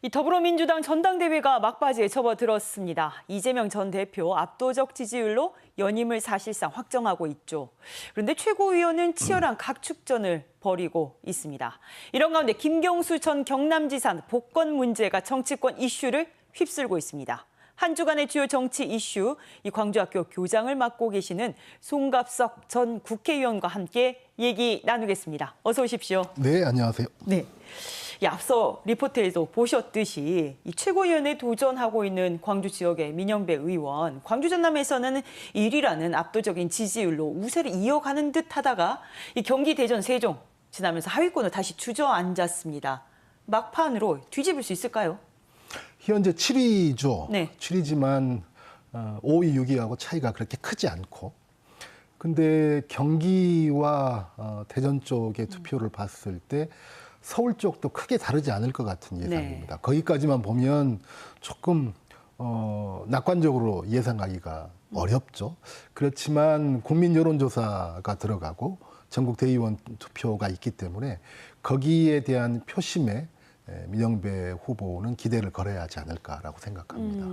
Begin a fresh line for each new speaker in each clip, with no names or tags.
이 더불어민주당 전당대회가 막바지에 접어들었습니다. 이재명 전 대표 압도적 지지율로 연임을 사실상 확정하고 있죠. 그런데 최고위원은 치열한 각축전을 벌이고 있습니다. 이런 가운데 김경수 전 경남지사 복권 문제가 정치권 이슈를 휩쓸고 있습니다. 한 주간의 주요 정치 이슈, 이 광주학교 교장을 맡고 계시는 송갑석 전 국회의원과 함께 얘기 나누겠습니다. 어서 오십시오.
네, 안녕하세요.
네. 앞서 리포트에도 보셨듯이 이 최고위원에 도전하고 있는 광주 지역의 민영배 의원, 광주 전남에서는 1위라는 압도적인 지지율로 우세를 이어가는 듯 하다가 이 경기 대전 세종 지나면서 하위권으로 다시 주저앉았습니다. 막판으로 뒤집을 수 있을까요?
현재 7위죠.
네.
7위지만 5위, 6위하고 차이가 그렇게 크지 않고. 근데 경기와 대전 쪽의 투표를 봤을 때 서울 쪽도 크게 다르지 않을 것 같은 예상입니다.
네.
거기까지만 보면 조금 낙관적으로 예상하기가 어렵죠. 그렇지만 국민 여론조사가 들어가고 전국 대의원 투표가 있기 때문에 거기에 대한 표심에 민영배 후보는 기대를 걸어야 하지 않을까라고 생각합니다.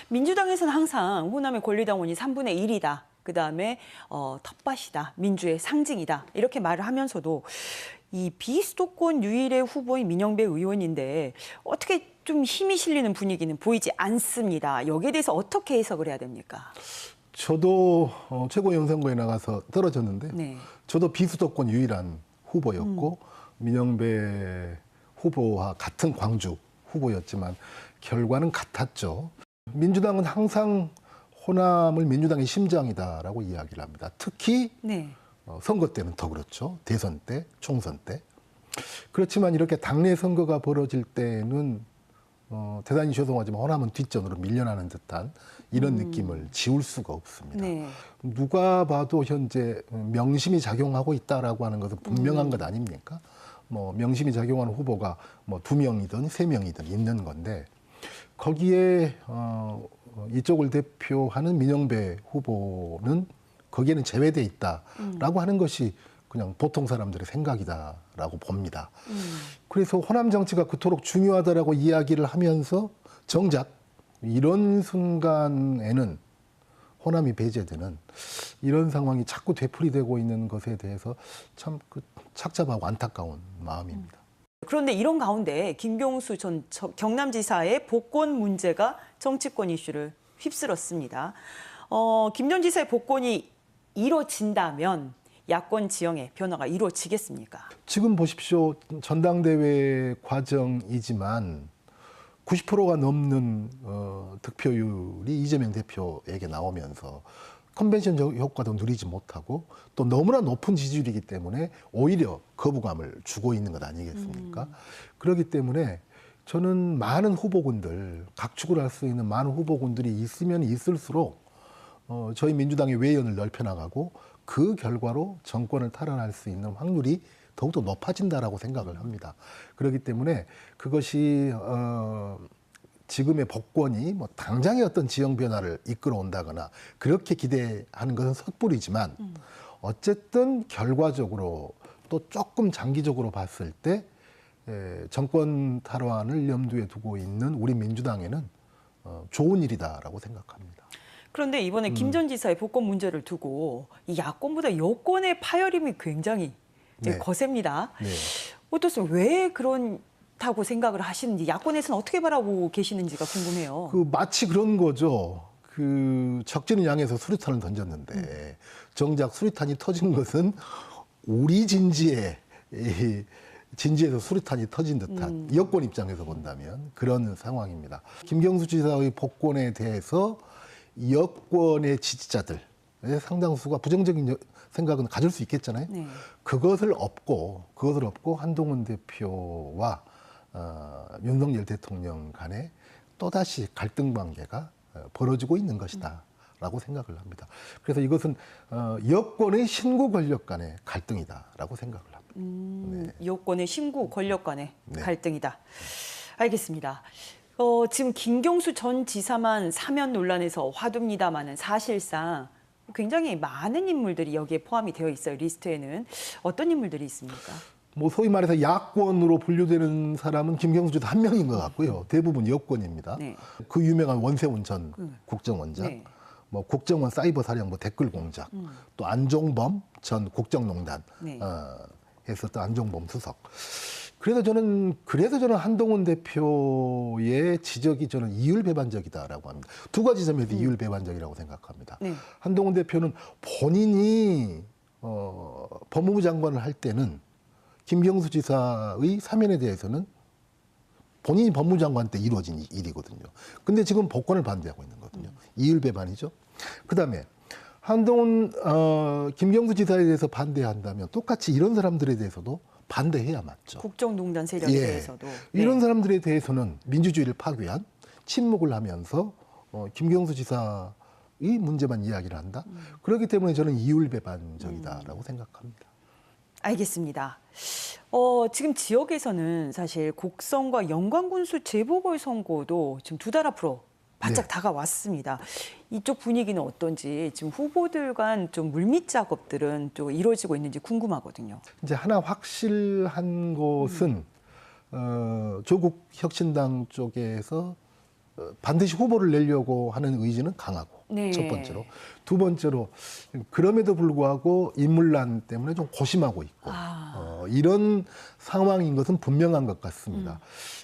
민주당에서는 항상 호남의 권리당원이 3분의 1이다. 그다음에 텃밭이다. 민주의 상징이다. 이렇게 말을 하면서도 이 비수도권 유일의 후보인 민영배 의원인데 어떻게 좀 힘이 실리는 분위기는 보이지 않습니다. 여기에 대해서 어떻게 해석을 해야 됩니까?
저도 최고위원 선거에 나가서 떨어졌는데
네.
저도 비수도권 유일한 후보였고 민영배 후보와 같은 광주 후보였지만 결과는 같았죠. 민주당은 항상 호남을 민주당의 심장이다라고 이야기를 합니다. 특히
네.
선거 때는 더 그렇죠. 대선 때, 총선 때. 그렇지만 이렇게 당내 선거가 벌어질 때는 대단히 죄송하지만 호남은 뒷전으로 밀려나는 듯한 이런 느낌을 지울 수가 없습니다.
네.
누가 봐도 현재 명심이 작용하고 있다라고 하는 것은 분명한 것 아닙니까? 명심이 작용하는 후보가 2명이든 3명이든 있는 건데 거기에 이쪽을 대표하는 민영배 후보는 거기에는 제외돼 있다라고 하는 것이 그냥 보통 사람들의 생각이다라고 봅니다. 그래서 호남 정치가 그토록 중요하다라고 이야기를 하면서 정작 이런 순간에는 호남이 배제되는 이런 상황이 자꾸 되풀이되고 있는 것에 대해서 참 착잡하고 안타까운 마음입니다.
그런데 이런 가운데 김경수 전 경남지사의 복권 문제가 정치권 이슈를 휩쓸었습니다. 김 전 지사의 복권이 이루어진다면 야권 지형의 변화가 이루어지겠습니까?
지금 보십시오. 전당대회 과정이지만 90%가 넘는 득표율이 이재명 대표에게 나오면서 컨벤션 효과도 누리지 못하고 또 너무나 높은 지지율이기 때문에 오히려 거부감을 주고 있는 것 아니겠습니까? 그렇기 때문에 저는 많은 후보군들, 각축을 할 수 있는 많은 후보군들이 있으면 있을수록 저희 민주당의 외연을 넓혀나가고 그 결과로 정권을 탈환할 수 있는 확률이 더욱더 높아진다라고 생각을 합니다. 그렇기 때문에 그것이 지금의 복권이 당장의 어떤 지형 변화를 이끌어온다거나 그렇게 기대하는 것은 섣불이지만 어쨌든 결과적으로 또 조금 장기적으로 봤을 때 정권 탈환을 염두에 두고 있는 우리 민주당에는 좋은 일이다라고 생각합니다.
그런데 이번에 김 전 지사의 복권 문제를 두고 이 야권보다 여권의 파열음이 굉장히
네.
거셉니다.
네.
어떻습니까? 왜 그렇다고 생각을 하시는지, 야권에서는 어떻게 바라보고 계시는지가 궁금해요.
마치 그런 거죠. 적지는 양에서 수류탄을 던졌는데 정작 수류탄이 터진 것은 우리 진지에서 수류탄이 터진 듯한 여권 입장에서 본다면 그런 상황입니다. 김경수 지사의 복권에 대해서 여권의 지지자들 상당수가 부정적인 생각은 가질 수 있겠잖아요.
네.
그것을 업고 한동훈 대표와 윤석열 대통령 간에 또다시 갈등 관계가 벌어지고 있는 것이다라고 생각을 합니다. 그래서 이것은 여권의 신구 권력 간의 갈등이다라고 생각을 합니다. 네.
여권의 신구 권력 간의
네.
갈등이다. 알겠습니다. 지금 김경수 전 지사만 사면 논란에서 화두입니다마는 사실상 굉장히 많은 인물들이 여기에 포함이 되어 있어요. 리스트에는. 어떤 인물들이 있습니까?
뭐 소위 말해서 야권으로 분류되는 사람은 김경수 지사 한 명인 것 같고요. 대부분 여권입니다.
네.
그 유명한 원세훈 전 국정원장,
네.
뭐 국정원 사이버 사령부 댓글 공작, 또 안종범 전 국정농단
네.
했었던 안종범 수석. 그래서 저는 한동훈 대표의 지적이 저는 이율배반적이다라고 합니다. 두 가지 점에서 이율배반적이라고 생각합니다.
네.
한동훈 대표는 본인이 법무부 장관을 할 때는 김경수 지사의 사면에 대해서는 본인이 법무부 장관 때 이루어진 일이거든요. 근데 지금 복권을 반대하고 있는 거거든요. 이율배반이죠. 그다음에 한동훈 김경수 지사에 대해서 반대한다면 똑같이 이런 사람들에 대해서도 반대해야 맞죠.
국정농단 세력에
예.
대해서도.
이런
네.
사람들에 대해서는 민주주의를 파괴한 침묵을 하면서 김경수 지사의 문제만 이야기를 한다. 그렇기 때문에 저는 이율배반적이다라고 생각합니다.
알겠습니다. 지금 지역에서는 사실 곡성과 영광군수 재보궐선거도 지금 두 달 앞으로 바짝
네.
다가왔습니다. 이쪽 분위기는 어떤지 지금 후보들 간 좀 물밑 작업들은 또 이루어지고 있는지 궁금하거든요.
이제 하나 확실한 것은 조국 혁신당 쪽에서 반드시 후보를 내려고 하는 의지는 강하고
네.
첫 번째로. 두 번째로 그럼에도 불구하고 인물난 때문에 좀 고심하고 있고 이런 상황인 것은 분명한 것 같습니다.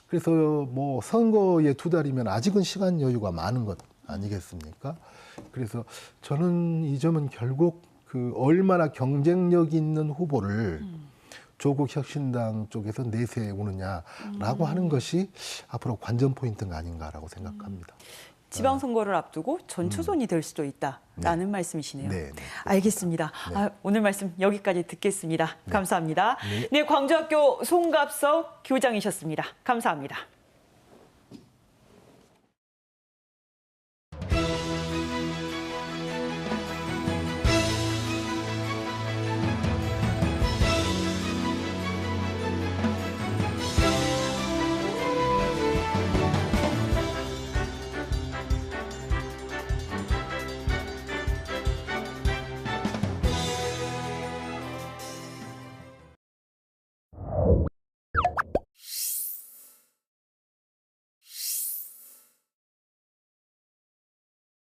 그래서 뭐 선거에 두 달이면 아직은 시간 여유가 많은 것 아니겠습니까? 그래서 저는 이 점은 결국 그 얼마나 경쟁력 있는 후보를 조국 혁신당 쪽에서 내세우느냐라고 하는 것이 앞으로 관전 포인트가 아닌가라고 생각합니다.
지방선거를 앞두고 전초선이 될 수도 있다라는 말씀이시네요.
네.
알겠습니다.
네.
오늘 말씀 여기까지 듣겠습니다.
네.
감사합니다.
네.
네, 광주학교 송갑석 교장이셨습니다. 감사합니다.